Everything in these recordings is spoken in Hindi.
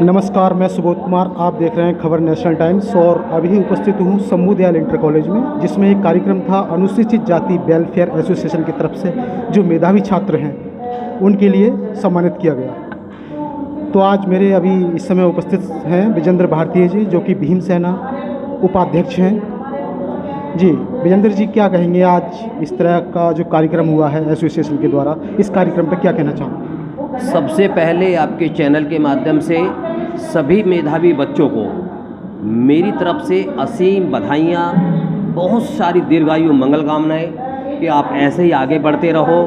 नमस्कार, मैं सुबोध कुमार। आप देख रहे हैं खबर नेशनल टाइम्स और अभी उपस्थित हूँ शंभू दयाल इंटर कॉलेज में, जिसमें एक कार्यक्रम था अनुसूचित जाति वेलफेयर एसोसिएशन की तरफ से जो मेधावी छात्र हैं उनके लिए सम्मानित किया गया। तो आज मेरे अभी इस समय उपस्थित हैं विजेंद्र भारतीय जी, जो कि भीम सेना उपाध्यक्ष हैं। जी विजेंद्र जी, क्या कहेंगे आज इस तरह का जो कार्यक्रम हुआ है एसोसिएशन के द्वारा, इस कार्यक्रम पर क्या कहना चाहोगे? सबसे पहले आपके चैनल के माध्यम से सभी मेधावी बच्चों को मेरी तरफ से असीम बधाइयाँ, बहुत सारी दीर्घायु मंगल कामनाएं कि आप ऐसे ही आगे बढ़ते रहो।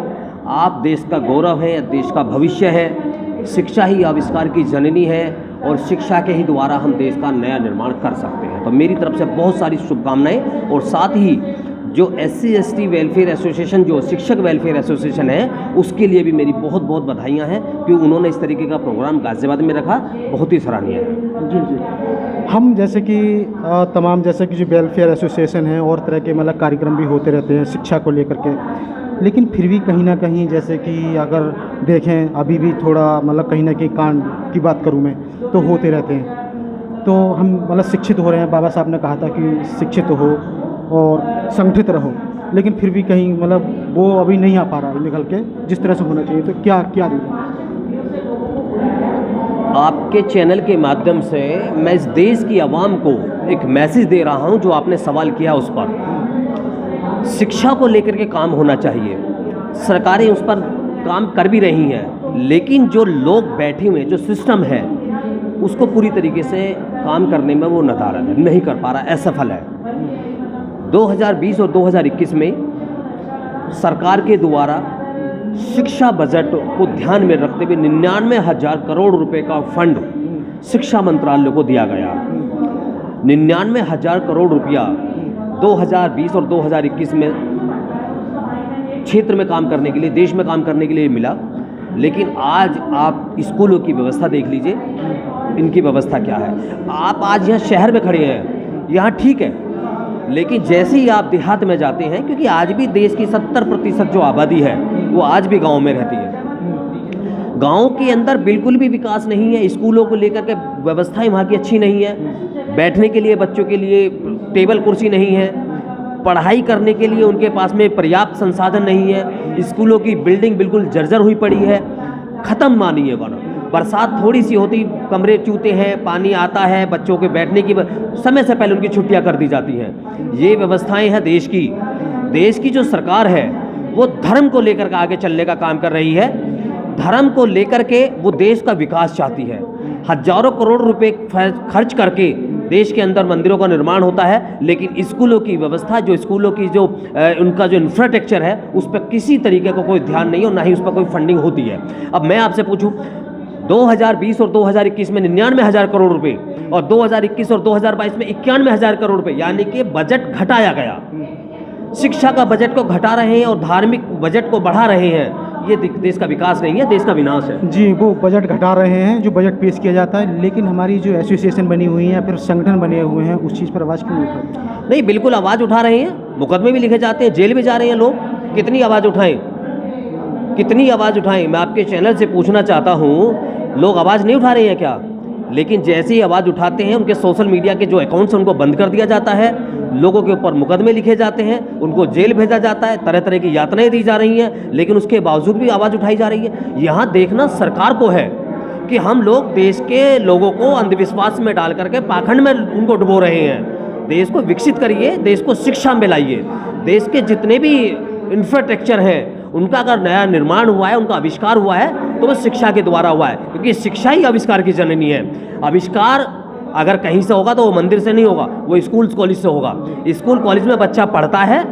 आप देश का गौरव है, देश का भविष्य है। शिक्षा ही आविष्कार की जननी है और शिक्षा के ही द्वारा हम देश का नया निर्माण कर सकते हैं। तो मेरी तरफ से बहुत सारी शुभकामनाएं और साथ ही जो SC/ST वेलफेयर एसोसिएशन, जो शिक्षक वेलफेयर एसोसिएशन है, उसके लिए भी मेरी बहुत बहुत बधाइयाँ हैं कि उन्होंने इस तरीके का प्रोग्राम गाज़ियाबाद में रखा, बहुत ही सराहनीय है। जी जी, हम जैसे कि तमाम जैसे कि जो वेलफेयर एसोसिएशन हैं और तरह के मतलब कार्यक्रम भी होते रहते हैं शिक्षा को लेकर के, लेकिन फिर भी कहीं ना कहीं जैसे कि अगर देखें अभी भी थोड़ा मतलब कहीं ना कहीं कांड की बात करूं मैं तो होते रहते हैं। तो हम मतलब शिक्षित हो रहे हैं, बाबा साहब ने कहा था कि शिक्षित हो और संगठित रहो, लेकिन फिर भी कहीं मतलब वो अभी नहीं आ पा रहा है निकल के जिस तरह से होना चाहिए। तो क्या क्या रीज़न? आपके चैनल के माध्यम से मैं इस देश की आवाम को एक मैसेज दे रहा हूं, जो आपने सवाल किया उस पर। शिक्षा को लेकर के काम होना चाहिए, सरकारें उस पर काम कर भी रही हैं, लेकिन जो लोग बैठे हुए जो सिस्टम है उसको पूरी तरीके से काम करने में वो नदारद है, नहीं कर पा रहा, असफल है। 2020 और 2021 में सरकार के द्वारा शिक्षा बजट को ध्यान में रखते हुए 99,000 करोड़ रुपए का फंड शिक्षा मंत्रालय को दिया गया। 99,000 करोड़ रुपया 2020 और 2021 में क्षेत्र में काम करने के लिए, देश में काम करने के लिए मिला। लेकिन आज आप स्कूलों की व्यवस्था देख लीजिए, इनकी व्यवस्था क्या है। आप आज यहाँ शहर में खड़े हैं, यहाँ ठीक है, लेकिन जैसे ही आप देहात में जाते हैं, क्योंकि आज भी देश की 70% जो आबादी है वो आज भी गांव में रहती है। गांव के अंदर बिल्कुल भी विकास नहीं है, स्कूलों को लेकर के व्यवस्थाएं वहाँ की अच्छी नहीं है, बैठने के लिए बच्चों के लिए टेबल कुर्सी नहीं है, पढ़ाई करने के लिए उनके पास में पर्याप्त संसाधन नहीं है, स्कूलों की बिल्डिंग बिल्कुल जर्जर हुई पड़ी है, ख़त्म मानिए वरना बरसात थोड़ी सी होती कमरे चूते हैं, पानी आता है, बच्चों के बैठने की समय से पहले उनकी छुट्टियां कर दी जाती हैं। ये व्यवस्थाएं हैं देश की। देश की जो सरकार है वो धर्म को लेकर के आगे चलने का काम कर रही है। धर्म को लेकर के वो देश का विकास चाहती है। हजारों करोड़ रुपए खर्च करके देश के अंदर मंदिरों का निर्माण होता है, लेकिन स्कूलों की व्यवस्था, जो स्कूलों की जो उनका जो इंफ्रास्ट्रक्चर है उस पर किसी तरीके का कोई ध्यान नहीं है और ना ही उस पर कोई फंडिंग होती है। अब मैं आपसे पूछूं, 2020 और 2021 में 99,000 करोड़ रुपए और 2021 और 2022 में 91,000 करोड़ रुपए, यानी कि बजट घटाया गया। शिक्षा का बजट को घटा रहे हैं और धार्मिक बजट को बढ़ा रहे हैं। ये देश का विकास नहीं है, देश का विनाश है। जी, वो बजट घटा रहे हैं जो बजट पेश किया जाता है, लेकिन हमारी जो एसोसिएशन बनी हुई है या फिर संगठन बने हुए हैं उस चीज़ पर आवाज़ क्यों नहीं उठाते? नहीं, बिल्कुल आवाज़ उठा रहे हैं, मुकदमे भी लिखे जाते हैं, जेल में जा रहे हैं लोग। कितनी आवाज़ उठाएं, कितनी आवाज़ उठाएं? मैं आपके चैनल से पूछना चाहता हूँ, लोग आवाज़ नहीं उठा रहे हैं क्या? लेकिन जैसे ही आवाज़ उठाते हैं उनके सोशल मीडिया के जो अकाउंट्स हैं उनको बंद कर दिया जाता है, लोगों के ऊपर मुकदमे लिखे जाते हैं, उनको जेल भेजा जाता है, तरह तरह की यातनाएं दी जा रही हैं, लेकिन उसके बावजूद भी आवाज़ उठाई जा रही है। यहाँ देखना सरकार को है कि हम लोग देश के लोगों को अंधविश्वास में डाल करके पाखंड में उनको डुबो रहे हैं। देश को विकसित करिए, देश को शिक्षा में लाइए। देश के जितने भी इंफ्रास्ट्रक्चर हैं उनका अगर नया निर्माण हुआ है, उनका आविष्कार हुआ है, तो वो शिक्षा के द्वारा हुआ है, क्योंकि शिक्षा ही आविष्कार की जननी है। आविष्कार अगर कहीं से होगा तो वो मंदिर से नहीं होगा, वो स्कूल कॉलेज से होगा। स्कूल कॉलेज में बच्चा पढ़ता है,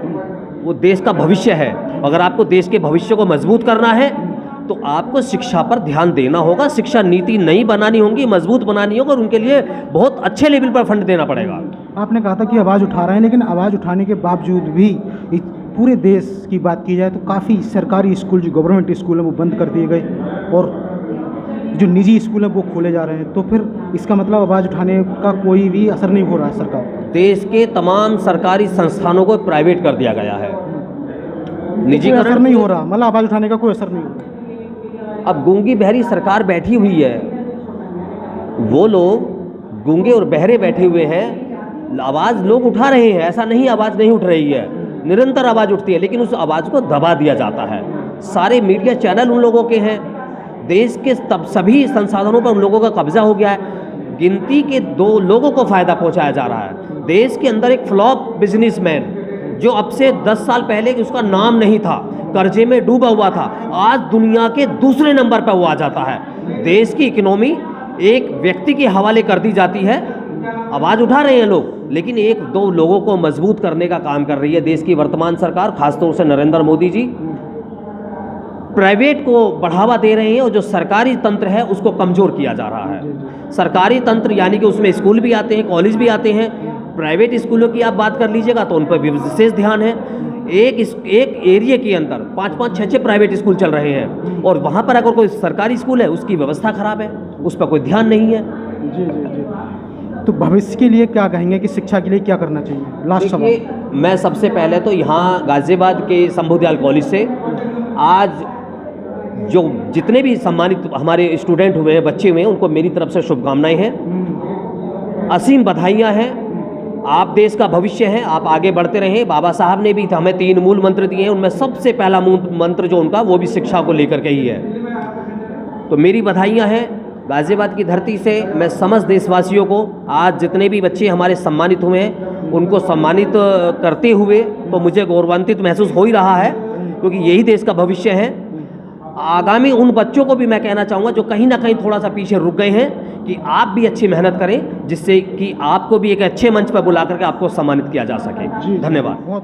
वो देश का भविष्य है। अगर आपको देश के भविष्य को मजबूत करना है तो आपको शिक्षा पर ध्यान देना होगा। शिक्षा नीति नई बनानी होगी, मजबूत बनानी होगी और उनके लिए बहुत अच्छे लेवल पर फंड देना पड़ेगा। आपने कहा था कि आवाज़ उठा रहे हैं, लेकिन आवाज़ उठाने के बावजूद भी पूरे देश की बात की जाए तो काफ़ी सरकारी स्कूल, जो गवर्नमेंट स्कूल हैं वो बंद कर दिए गए और जो निजी स्कूल हैं वो खोले जा रहे हैं। तो फिर इसका मतलब आवाज़ उठाने का कोई भी असर नहीं हो रहा है सरकार? देश के तमाम सरकारी संस्थानों को प्राइवेट कर दिया गया है, निजीकरण असर नहीं हो रहा, मतलब आवाज़ उठाने का कोई असर नहीं हो रहा। अब गूंगी बहरी सरकार बैठी हुई है, वो लोग गूंगे और बहरे बैठे हुए हैं, आवाज़ लोग उठा रहे हैं, ऐसा नहीं आवाज़ नहीं उठ रही है, निरंतर आवाज़ उठती है, लेकिन उस आवाज़ को दबा दिया जाता है। सारे मीडिया चैनल उन लोगों के हैं, देश के तब सभी संसाधनों पर उन लोगों का कब्जा हो गया है। गिनती के 2 लोगों को फ़ायदा पहुंचाया जा रहा है। देश के अंदर एक फ्लॉप बिजनेसमैन जो अब से 10 साल पहले उसका नाम नहीं था, कर्जे में डूबा हुआ था, आज दुनिया के दूसरे नंबर पर वो आ जाता है। देश की इकोनॉमी एक व्यक्ति के हवाले कर दी जाती है। आवाज़ उठा रहे हैं लोग, लेकिन 1-2 लोगों को मजबूत करने का काम कर रही है देश की वर्तमान सरकार, खासतौर से नरेंद्र मोदी जी। प्राइवेट को बढ़ावा दे रहे हैं और जो सरकारी तंत्र है उसको कमज़ोर किया जा रहा है। सरकारी तंत्र यानी कि उसमें स्कूल भी आते हैं, कॉलेज भी आते हैं। प्राइवेट स्कूलों की आप बात कर लीजिएगा तो उन पर विशेष ध्यान है। एक एरिया के अंदर 5-5, 6-6 प्राइवेट स्कूल चल रहे हैं, और वहाँ पर अगर कोई सरकारी स्कूल है उसकी व्यवस्था ख़राब है, उस पर कोई ध्यान नहीं है। जी जी जी। तो भविष्य के लिए क्या कहेंगे कि शिक्षा के लिए क्या करना चाहिए? लास्ट सवाल। देखिए, मैं सबसे पहले तो यहाँ गाज़ियाबाद के शंभू कॉलेज से आज जो जितने भी सम्मानित हमारे स्टूडेंट हुए हैं, बच्चे हुए हैं, उनको मेरी तरफ से शुभकामनाएं हैं, असीम बधाइयाँ हैं। आप देश का भविष्य हैं, आप आगे बढ़ते रहें। बाबा साहब ने भी हमें 3 मूल मंत्र दिए हैं, उनमें सबसे पहला मूल मंत्र जो उनका वो भी शिक्षा को लेकर के ही है। तो मेरी बधाइयाँ हैं। गाज़ियाबाद की धरती से मैं समस्त देशवासियों को, आज जितने भी बच्चे हमारे सम्मानित हुए हैं उनको सम्मानित करते हुए तो मुझे गौरवान्वित महसूस हो ही रहा है, क्योंकि यही देश का भविष्य है। आगामी उन बच्चों को भी मैं कहना चाहूँगा जो कहीं ना कहीं थोड़ा सा पीछे रुक गए हैं, कि आप भी अच्छी मेहनत करें, जिससे कि आपको भी एक अच्छे मंच पर बुला करके आपको सम्मानित किया जा सके। धन्यवाद।